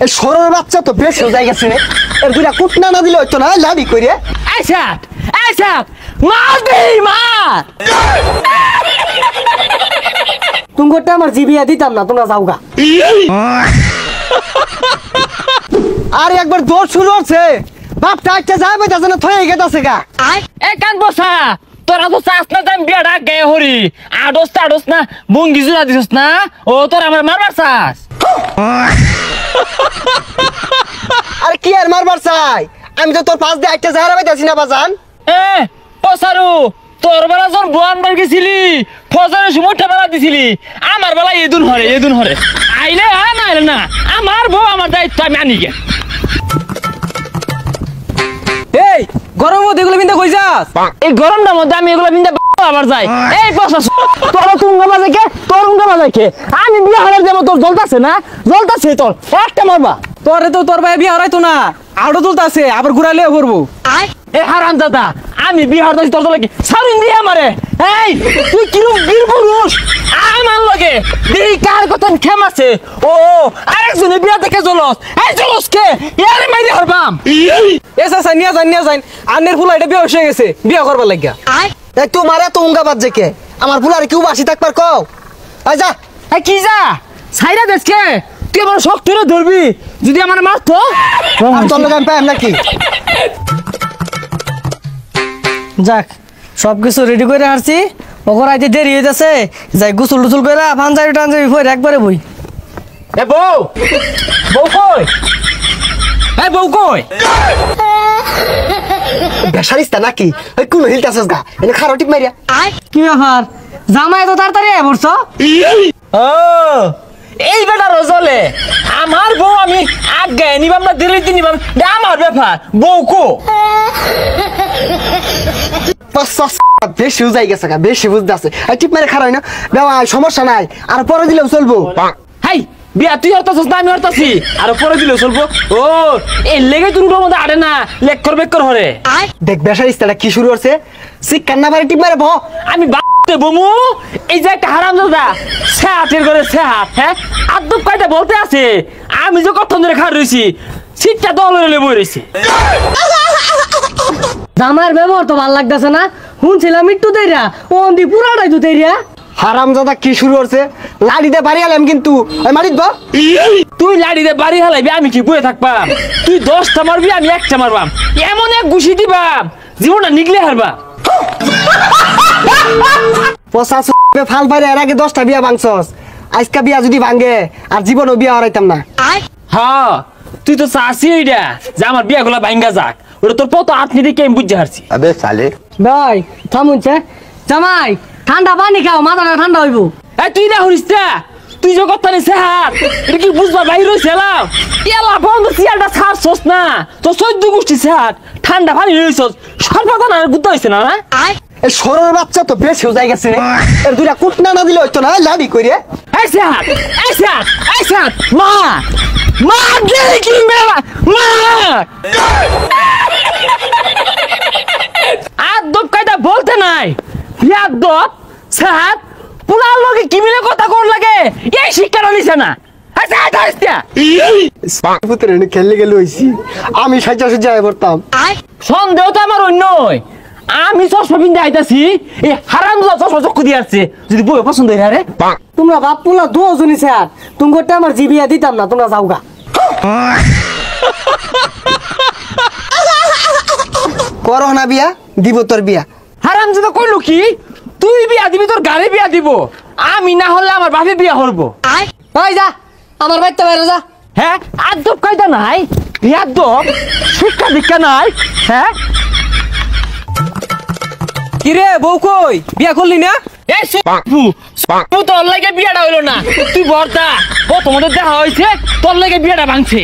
এই সরর বাচ্চা তো বেশ হয়ে গেছে এর দুইটা কুটনা না দিলে হইতো না লাড়ি কইরে আচ্ছা আচ্ছা মার দে মার তুমগোটা আমার জিবিয়া দিতাম না তোমরা যাওগা আর একবার দৌড় শুরু হচ্ছে বাপটা একটা যাবে তাছে না থয়ে গেছে গা এ কান বসা তোরা তো চাস না দাম বিয়াটা গায়ে হরি আডস না বঙ্গি জুড়া দিছস না ও তোর আমার মারবার চাস আরে কি আর মারবার চাই আমি তো তোর পাশ দিয়ে একটা যাহারা পাইতাছি না বাজান এ পসারু তোর বেলা যখন বোয়ান বার গেছিলি ফজরের সময় ঠেলা দিছিলি আমার বেলা এদুন হরে আইলে না আইলে না আমার বউ আমার দায়িত্ব আমি আনি গে এই গরম মধ্যে এগুলো বিন্দা কই যাস এই গরমটার মধ্যে আমি এগুলো বিন্দা আবার যাই এই পসা তোর তুঙ্গা বাজে কে তোর উঙ্গা বাজে কে আমি বিয়ে হারার যাবো তোর জ্বলতাছে না জ্বলতাছে তোর একটা মারবা তোরে তো তোর ভাই বিয়ে হারাইতো না আড়ো তুলতাছে আবার ঘুরাইলে করবো এ হারাম দাদা আমি বিহার দাসি তোর লাগে সারিন দিয়ে আমারে এই তুই কিরম বীর পুরুষ আমার লগে দেই কার কথা খেমাছে ও আরেকজনে বিয়া দেখে জলস এই জলস কে ইয়ারে মাইরে হরবাম এ চাচা নিয়া যান আন্নের ফুলা এটা বিয়ে হয়ে গেছে বিয়ে করবার লাগিয়া এই তোমার এত উঙ্গা বাজে কে আমার বুলারে কেউ বাসি থাকবার কও এই যা এই কি যা সাইরা দেশকে তুই আমার শখ ধরে ধরবি যদি আমার মারতো তোর লগে আমি পাইম নাকি যাক সবকিছু রেডি করে হারছি ওগর আইতে দেরি হইতাছে যাই গোসল টুসল করে পাঞ্জাবি টাঞ্জাবি পরে একবারে বই এ বউ কই এই বউ কই বেসারিস্তা নাকি ওই কোন হিলতাছস গা এনে খারো টিপ মারিয়া কি ব্যাপার জামাই তো তাড়াতাড়ি বলছ ও এই বেটা রজলে আমার বউ আমি আগে নিবাম না দিল্লিতে নিবাম আমার ব্যাপার বউ কো বেশি বুঝাই গেছে গা বেশি বুঝতেছে টিপ মারে খারাই না দেওয়া সমস্যা নাই আর পরে দিলেও চলবো হাই বিয়া তুই হরতাছিস না আমি হরতাছি আর পরে দিলেও চলবো ও এই লেগে তুই মধ্যে আড়ে না লেক্কর বেক্কর হরে দেখ বেসারিস্তাটা কি শুরু করছে শিক্ষার না পারে টিপ মারে ভ আমি বমু এই যে একটা হারাম দাদা সেহাতের করে সেহাত হ্যাঁ আদব কায়দা বলতে আছে আমি যে কত ধরে খার রইছি সিটটা দল হলে বই রইছি জামার ব্যবহার তো ভালো লাগতেছে না শুনছিলাম একটু দেরিয়া ও দি পুরাটাই তো দেরিয়া হারাম দাদা কি শুরু করছে লাড়িতে বাড়ি আলাম কিন্তু মারিত বা তুই লাড়িতে বাড়ি হালাইবি আমি কি বয়ে থাকবাম তুই 10টা মারবি আমি একটা মারবাম এমন এক ঘুষি দিবাম জীবনটা নিগলে হারবা পচাশ ফাল পাইরে এর আগে 10টা বিয়া ভাঙছস আজকা বিয়া যদি ভাঙে আর জীবনও বিয়া হারাইতাম না হ্যাঁ তুই তো চাষি এইটা যে আমার বিয়া গুলা ভাঙ্গা যাক ওটা তোর পত আপনি দিকে আমি বুঝতে পারছি আবে সালে ভাই থামুনছে জামাই ঠান্ডা পানি খাও মাথাটা ঠান্ডা হইব এই তুই না হরিস না তুই যে কথা নেই সেহাত এটা কি বুঝবা বাইর হইছিলাম এলা বন্ধ সিয়ালটা ছাড়ছস না তো 14 গোষ্ঠী সেহাত ঠান্ডা পানি হইছস সর্বদান আর গুত্তা হইছে না না এই সরর বাচ্চা তো বেশ হয়ে গেছে এর দুইটা কুটনা না দিলে হইতো না লাড়ি কইরে এই সেহাত মা দে কি মেলা মা আদব কায়দা বলতে নাই আদব সেহাত পুলার লগে কি মিলে কথা কোন লাগে এই শিক্ষা নিছে না খেললে গেলে হইছি আমি সাজা সাজা পড়তাম সন্দেহ তো আমার অন্যই আমি চশমা পিনতে আইতাছি এই হারাম চশমা চক্ষু দিয়ে আসছে যদি বই পছন্দ হয়ে রে তোমরা বাপ পুলা দুজনই স্যার তুমি করতে আমার জিবিয়া দিতাম না তোমরা যাওগা করো না বিয়া দিব তোর বিয়া হারাম যদি কইলো কি তুই বিয়া দিবি তোর গাড়ি বিয়া দিব আমি না হলে আমার বাপে বিয়া করবো ভাই যা আমার বাড়িতে বাইরে যা হ্যাঁ আদব কায়দা নাই আদব শিক্ষা দীক্ষা নাই হ্যাঁ কিরে বউ কই বিয়া করলি না এই তোর লাগে বিয়াটা হইলো না তুই বর্দা ও তোমাদের দেখা হয়েছে তোর লাগে বিয়াটা ভাঙছে